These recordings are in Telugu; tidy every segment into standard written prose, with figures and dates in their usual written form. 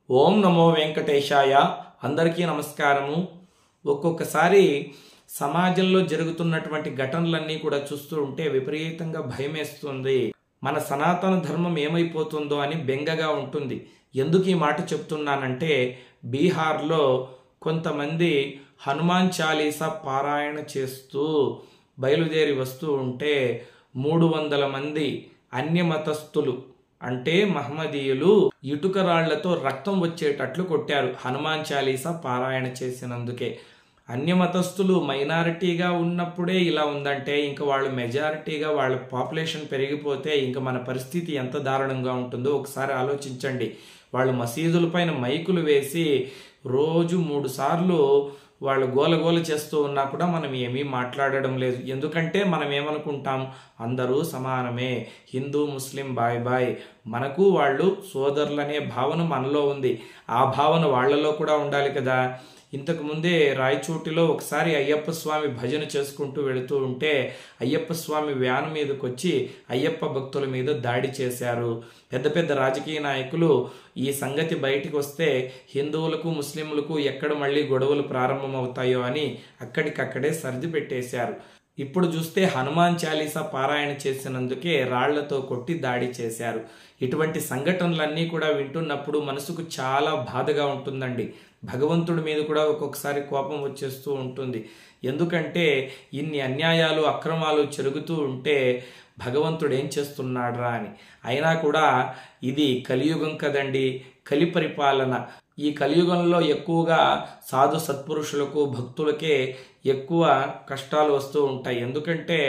ఓం నమో వెంకటేశాయ. అందరికీ నమస్కారము. ఒక్కొక్కసారి సమాజంలో జరుగుతున్నటువంటి ఘటనలన్నీ కూడా చూస్తూ ఉంటే విపరీతంగా భయమేస్తుంది. మన సనాతన ధర్మం ఏమైపోతుందో అని బెంగగా ఉంటుంది. ఎందుకు ఈ మాట చెప్తున్నానంటే, బీహార్లో కొంతమంది హనుమాన్ చాలీసా పారాయణ చేస్తూ బయలుదేరి వస్తూ ఉంటే 300 మంది అన్యమతస్థులు అంటే మహమ్మదీయులు ఇటుక రాళ్లతో రక్తం వచ్చేటట్లు కొట్టారు హనుమాన్ చాలీసా పారాయణ చేసినందుకే. అన్యమతస్థులు మైనారిటీగా ఉన్నప్పుడే ఇలా ఉందంటే ఇంకా వాళ్ళు మెజారిటీగా వాళ్ళ పాపులేషన్ పెరిగిపోతే ఇంకా మన పరిస్థితి ఎంత దారుణంగా ఉంటుందో ఒకసారి ఆలోచించండి. వాళ్ళు మసీదుల పైన మైకులు వేసి రోజు 3 సార్లు వాళ్ళు గోలగోల చేస్తూ ఉన్నా కూడా మనం ఏమీ మాట్లాడడం లేదు. ఎందుకంటే మనం ఏమనుకుంటాం, అందరూ సమానమే, హిందూ ముస్లిం బాయ్ బాయ్, మనకు వాళ్ళు సోదరులనే భావన మనలో ఉంది. ఆ భావన వాళ్ళలో కూడా ఉండాలి కదా. ఇంతకు ముందే రాయచోటిలో ఒకసారి అయ్యప్ప స్వామి భజన చేసుకుంటూ వెళుతూ ఉంటే అయ్యప్ప స్వామి వ్యాన్ మీదకి వచ్చి అయ్యప్ప భక్తుల మీద దాడి చేశారు. పెద్ద పెద్ద రాజకీయ నాయకులు ఈ సంగతి బయటికి వస్తే హిందువులకు ముస్లింలకు ఎక్కడ మళ్ళీ గొడవలు ప్రారంభమవుతాయో అని అక్కడికక్కడే సర్ది పెట్టేశారు. ఇప్పుడు చూస్తే హనుమాన్ చాలీసా పారాయణ చేసినందుకే రాళ్లతో కొట్టి దాడి చేశారు. ఇటువంటి సంఘటనలన్నీ కూడా వింటున్నప్పుడు మనసుకు చాలా బాధగా ఉంటుందండి. భగవంతుడి మీద కూడా ఒక్కొక్కసారి కోపం వచ్చేస్తూ ఉంటుంది. ఎందుకంటే ఇన్ని అన్యాయాలు అక్రమాలు జరుగుతూ ఉంటే భగవంతుడు ఏం చేస్తున్నాడ్రా అని. అయినా కూడా ఇది కలియుగం కదండి, కలి పరిపాలన. ఈ కలియుగంలో ఎక్కువగా సాధు సత్పురుషులకు భక్తులకే ఎక్కువ కష్టాలు వస్తూ ఉంటాయి. ఎందుకంటే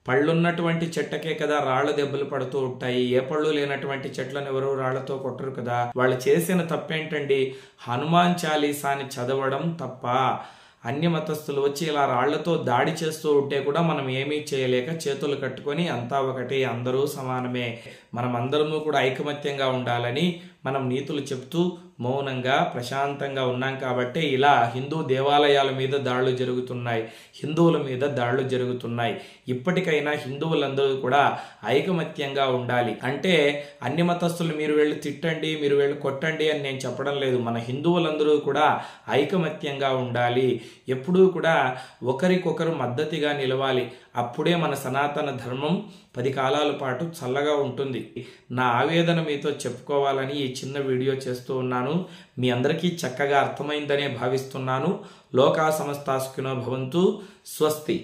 పళ్ళున్నటువంటి చెట్టకే కదా రాళ్ల దెబ్బలు పడుతూ ఉంటాయి. ఏ పళ్ళు లేనటువంటి చెట్లను ఎవరు రాళ్లతో కొట్టరు కదా. వాళ్ళు చేసిన తప్పేంటండి, హనుమాన్ చాలీసాని చదవడం తప్ప. అన్యమతస్థులు వచ్చి ఇలా రాళ్లతో దాడి చేస్తూ ఉంటే కూడా మనం ఏమీ చేయలేక చేతులు కట్టుకొని అంతా ఒకటి, అందరూ సమానమే, మనం అందరము కూడా ఐకమత్యంగా ఉండాలని మనం నీతులు చెప్తూ మౌనంగా ప్రశాంతంగా ఉన్నాం. కాబట్టి ఇలా హిందూ దేవాలయాల మీద దాడులు జరుగుతున్నాయి, హిందువుల మీద దాడులు జరుగుతున్నాయి. ఇప్పటికైనా హిందువులందరూ కూడా ఐకమత్యంగా ఉండాలి. అంటే అన్యమతస్థులు మీరు వెళ్ళి తిట్టండి, మీరు వెళ్ళి కొట్టండి అని నేను చెప్పడం లేదు. మన హిందువులందరూ కూడా ఐకమత్యంగా ఉండాలి. ఎప్పుడూ కూడా ఒకరికొకరు మద్దతుగా నిలవాలి. అప్పుడే మన సనాతన ధర్మం 10 కాలాల పాటు చల్లగా ఉంటుంది. నా ఆవేదన మీతో చెప్పుకోవాలని ఈ చిన్న వీడియో చేస్తూ ఉన్నాను. మీ అందరికీ చక్కగా అర్థమైందనే భావిస్తున్నాను. లోకా సమస్తా సుఖినో భవంతు. స్వస్తి.